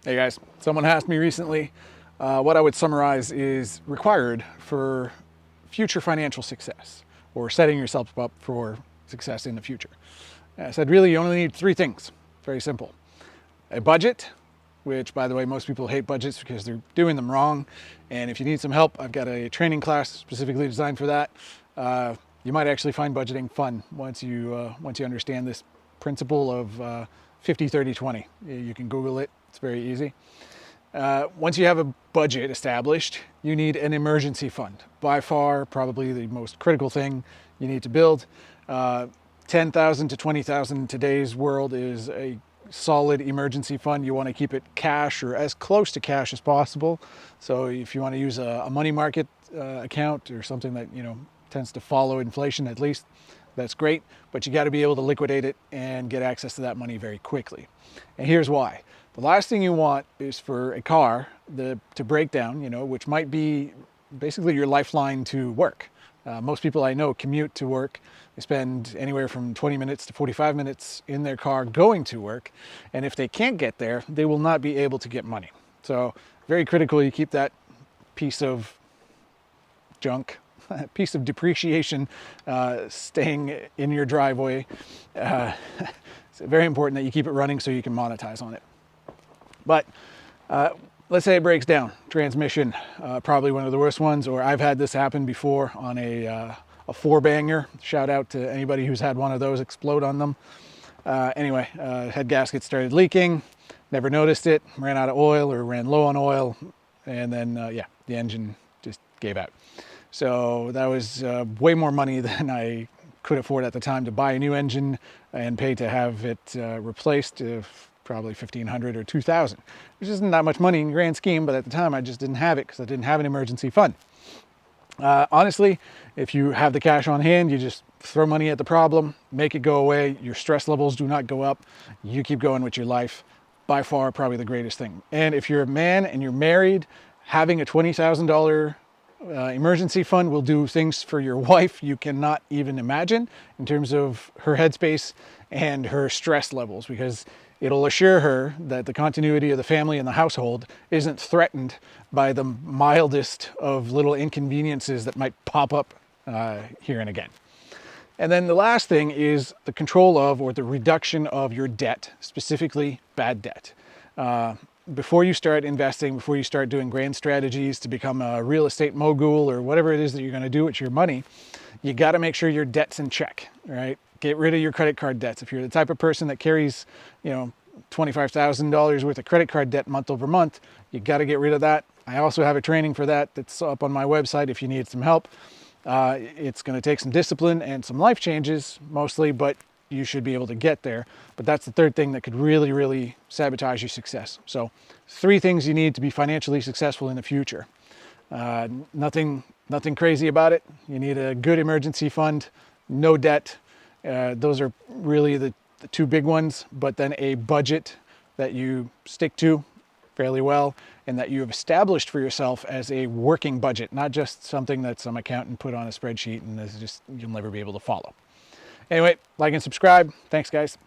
Hey guys, someone asked me recently what I would summarize is required for future financial success or setting yourself up for success in the future. And I said, really, you only need three things. Very simple. A budget, which, by the way, most people hate budgets because they're doing them wrong. And if you need some help, I've got a training class specifically designed for that. You might actually find budgeting fun once you understand this principle of 50, 30, 20. You can Google it. It's very easy. Once you have a budget established, you need an emergency fund. By far, probably the most critical thing you need to build. 10,000 to 20,000 in today's world is a solid emergency fund. You want to keep it cash or as close to cash as possible. So if you want to use a money market account or something that tends to follow inflation at least, that's great. But you got to be able to liquidate it and get access to that money very quickly. And here's why. The last thing you want is for a car to break down, which might be basically your lifeline to work. Most people I know commute to work. They spend anywhere from 20 minutes to 45 minutes in their car going to work. And if they can't get there, they will not be able to get money. So very critical you keep that piece of junk, piece of depreciation staying in your driveway. It's very important that you keep it running so you can monetize on it. But let's say it breaks down. Transmission, probably one of the worst ones, or I've had this happen before on a four-banger. Shout out to anybody who's had one of those explode on them. Anyway, head gasket started leaking, never noticed it, ran out of oil or ran low on oil, and then, the engine just gave out. So that was way more money than I could afford at the time to buy a new engine and pay to have it replaced. Probably $1,500 or $2,000, which isn't that much money in the grand scheme, but at the time I just didn't have it because I didn't have an emergency fund. Honestly, if you have the cash on hand, you just throw money at the problem, make it go away. Your stress levels do not go up. You keep going with your life. By far, probably the greatest thing. And if you're a man and you're married, having a $20,000 emergency fund will do things for your wife you cannot even imagine in terms of her headspace and her stress levels, because it'll assure her that the continuity of the family and the household isn't threatened by the mildest of little inconveniences that might pop up here and again. And then the last thing is the control of or the reduction of your debt, specifically bad debt. Before you start investing, before you start doing grand strategies to become a real estate mogul or whatever it is that you're going to do with your money, you got to make sure your debt's in check, right? Get rid of your credit card debts. If you're the type of person that carries, $25,000 worth of credit card debt month over month, you got to get rid of that. I also have a training for that that's up on my website if you need some help. It's going to take some discipline and some life changes mostly, but you should be able to get there. But that's the third thing that could really, really sabotage your success. So 3 things you need to be financially successful in the future. Nothing crazy about it. You need a good emergency fund, no debt. Those are really the 2 big ones, but then a budget that you stick to fairly well and that you have established for yourself as a working budget, not just something that some accountant put on a spreadsheet and is just you'll never be able to follow. Anyway, like and subscribe. Thanks, guys.